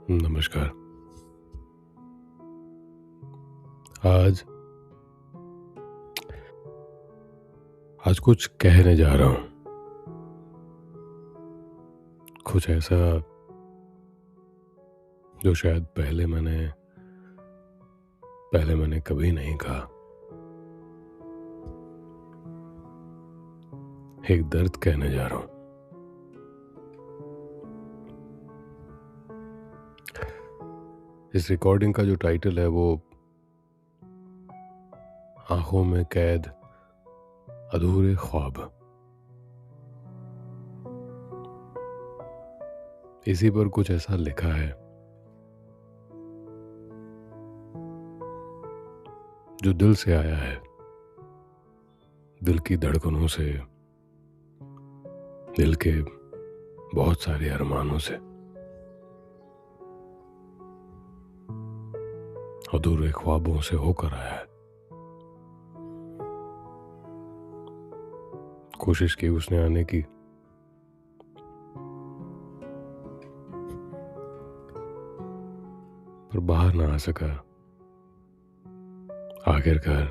नमस्कार। आज आज कुछ कहने जा रहा हूँ। कुछ ऐसा जो शायद पहले मैंने कभी नहीं कहा। एक दर्द कहने जा रहा हूँ। इस रिकॉर्डिंग का जो टाइटल है वो आंखों में कैद अधूरे ख्वाब। इसी पर कुछ ऐसा लिखा है जो दिल से आया है, दिल की धड़कनों से, दिल के बहुत सारे अरमानों से, अधूरे ख्वाबों से होकर आया है। कोशिश की उसने आने की, पर बाहर ना आ सका। आखिरकार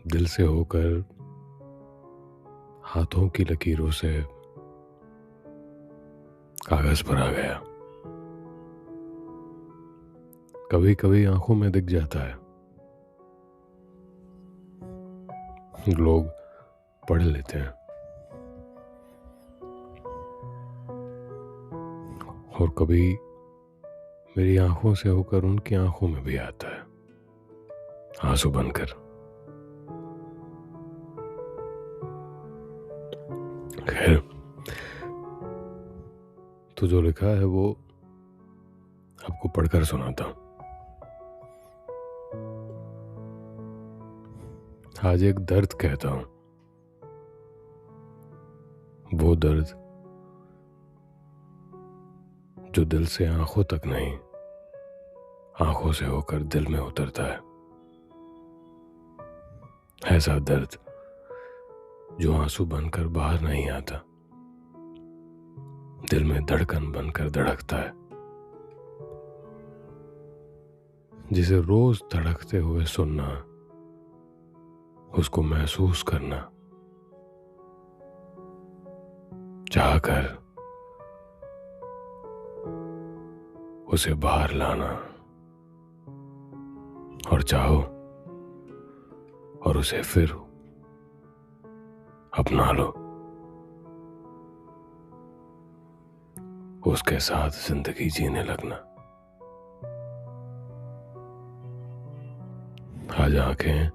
दिल से होकर हाथों की लकीरों से कागज पर आ गया। कभी कभी आंखों में दिख जाता है, लोग पढ़ लेते हैं, और कभी मेरी आंखों से होकर उनकी आंखों में भी आता है, आंसू बनकर। खैर, तो जो लिखा है वो आपको पढ़कर सुनाता हूं। आज एक दर्द कहता हूं, वो दर्द जो दिल से आंखों तक नहीं, आंखों से होकर दिल में उतरता है। ऐसा दर्द जो आंसू बनकर बाहर नहीं आता, दिल में धड़कन बनकर धड़कता है, जिसे रोज धड़कते हुए सुनना, उसको महसूस करना, चाहकर उसे बाहर लाना, और चाहो और उसे फिर अपना लो, उसके साथ जिंदगी जीने लगना। आज आंखें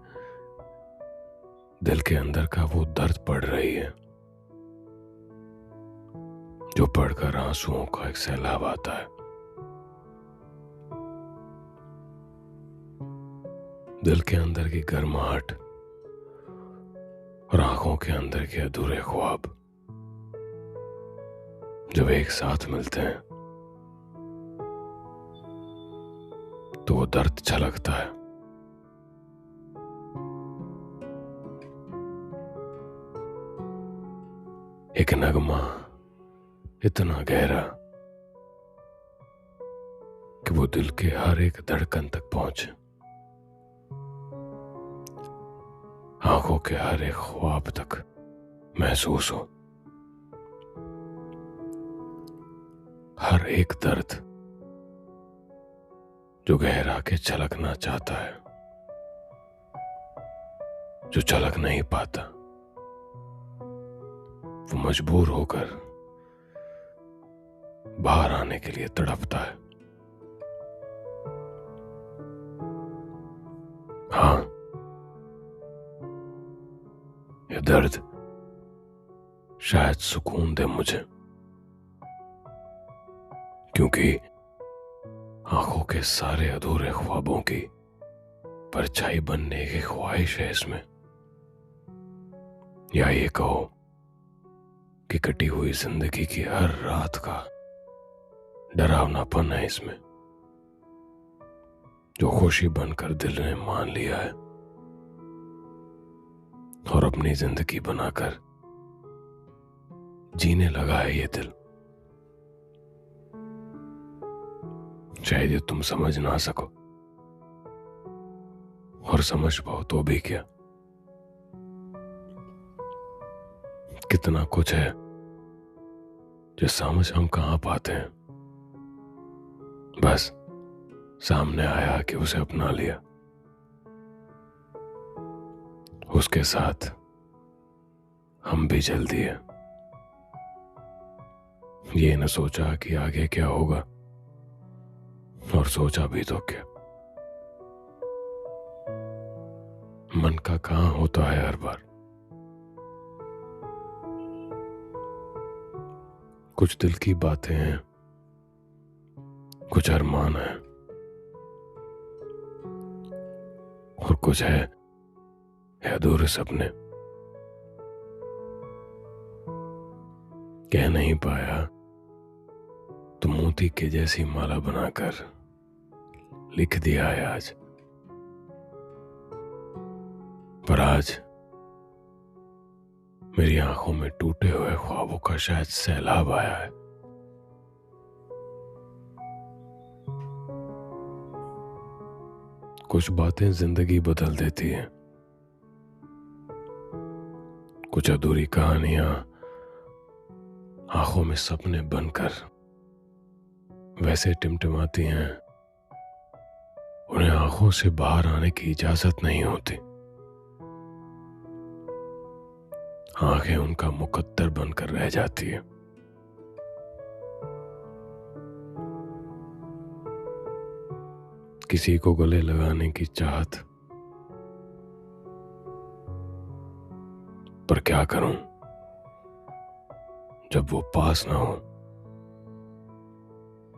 दिल के अंदर का वो दर्द पढ़ रही है, जो पढ़कर आंसुओं का एक सैलाब आता है। दिल के अंदर की गर्माहट और आंखों के अंदर के अधूरे ख्वाब जब एक साथ मिलते हैं तो वो दर्द छलकता है। एक नगमा इतना गहरा कि वो दिल के हर एक धड़कन तक पहुंचे, आंखों के हर एक ख्वाब तक महसूस हो। हर एक दर्द जो गहरा के छलकना चाहता है, जो छलक नहीं पाता, वो मजबूर होकर बाहर आने के लिए तड़पता है। हाँ, ये दर्द शायद सुकून दे मुझे, क्योंकि आंखों के सारे अधूरे ख्वाबों की परछाई बनने की ख्वाहिश है इसमें, या ये कहो कि कटी हुई जिंदगी की हर रात का डरावनापन है इसमें, जो खुशी बनकर दिल ने मान लिया है और अपनी जिंदगी बनाकर जीने लगा है ये दिल। शायद ये तुम समझ ना सको, और समझ पाओ तो भी क्या। कितना कुछ है जो समझ हम कहां पाते हैं। बस सामने आया कि उसे अपना लिया, उसके साथ हम भी चल दिए। ये न सोचा कि आगे क्या होगा, और सोचा भी तो क्या। मन का कहां होता है हर बार। कुछ दिल की बातें हैं, कुछ अरमान है, और कुछ है अधूरे सपने। कह नहीं पाया तो मोती के जैसी माला बनाकर लिख दिया है आज। पर आज मेरी आंखों में टूटे हुए ख्वाबों का शायद सैलाब आया है। कुछ बातें जिंदगी बदल देती हैं, कुछ अधूरी कहानियां आंखों में सपने बनकर वैसे टिमटिमाती हैं, उन्हें आंखों से बाहर आने की इजाजत नहीं होती। आंखें उनका मुकद्दर बनकर रह जाती है। किसी को गले लगाने की चाहत, पर क्या करूं जब वो पास ना हो।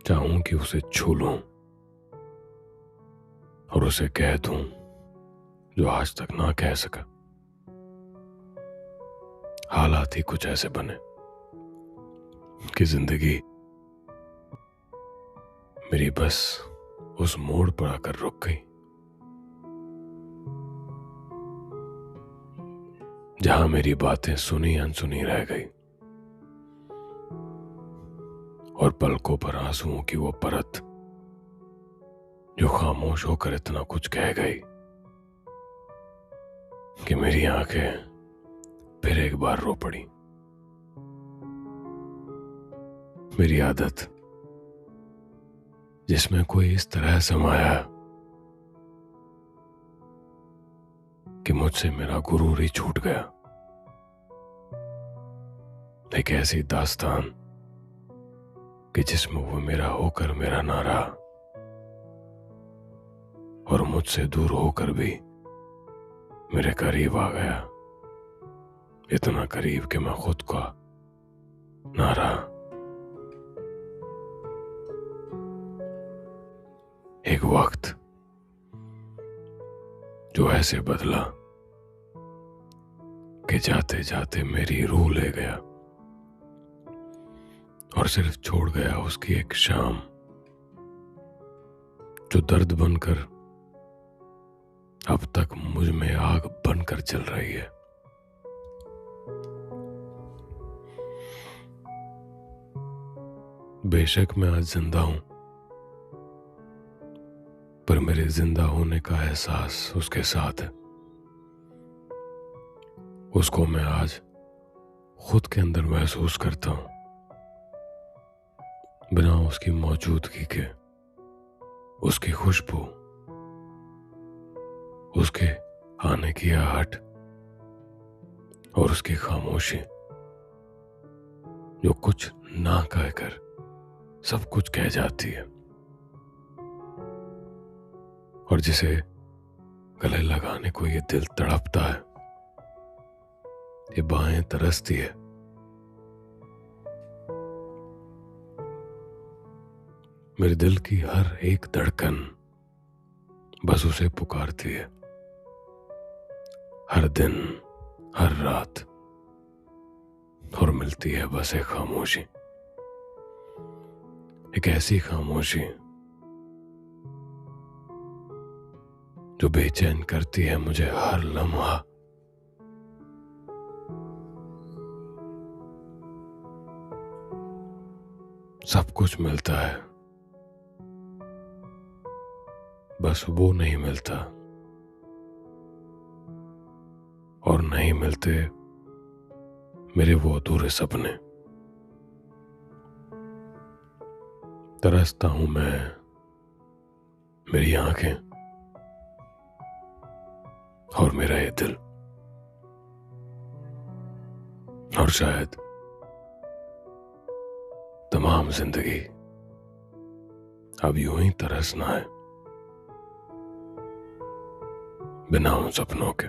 चाहूं कि उसे छू लूं और उसे कह दूं जो आज तक ना कह सका। हालात ही कुछ ऐसे बने कि जिंदगी मेरी बस उस मोड़ पर आकर रुक गई जहां मेरी बातें सुनी अनसुनी रह गई, और पलकों पर आंसुओं की वो परत जो खामोश होकर इतना कुछ कह गई कि मेरी आंखें फिर एक बार रो पड़ी। मेरी आदत जिसमें कोई इस तरह समाया कि मुझसे मेरा गुरूर ही छूट गया। एक ऐसी दास्तान कि जिसमें वो मेरा होकर मेरा ना रहा, और मुझसे दूर होकर भी मेरे करीब आ गया, इतना करीब कि मैं खुद का ना रहा। एक वक्त जो ऐसे बदला कि जाते जाते मेरी रूह ले गया, और सिर्फ छोड़ गया उसकी एक शाम जो दर्द बनकर अब तक मुझ में आग बनकर चल रही है। बेशक मैं आज जिंदा हूं, पर मेरे जिंदा होने का एहसास उसके साथ है। उसको मैं आज खुद के अंदर महसूस करता हूं, बिना उसकी मौजूदगी के। उसकी खुशबू, उसके आने की आहट, और उसकी खामोशी जो कुछ ना कहकर सब कुछ कह जाती है, और जिसे गले लगाने को ये दिल तड़पता है, ये बाहें तरसती है। मेरे दिल की हर एक धड़कन बस उसे पुकारती है, हर दिन हर रात, और मिलती है बस एक खामोशी। एक ऐसी खामोशी जो बेचैन करती है मुझे हर लम्हा। सब कुछ मिलता है, बस वो नहीं मिलता, और नहीं मिलते मेरे वो अधूरे सपने। तरसता हूं मैं, मेरी आंखें और मेरा ये दिल, और शायद तमाम जिंदगी अब यूं ही तरसना है बिना उन सपनों के।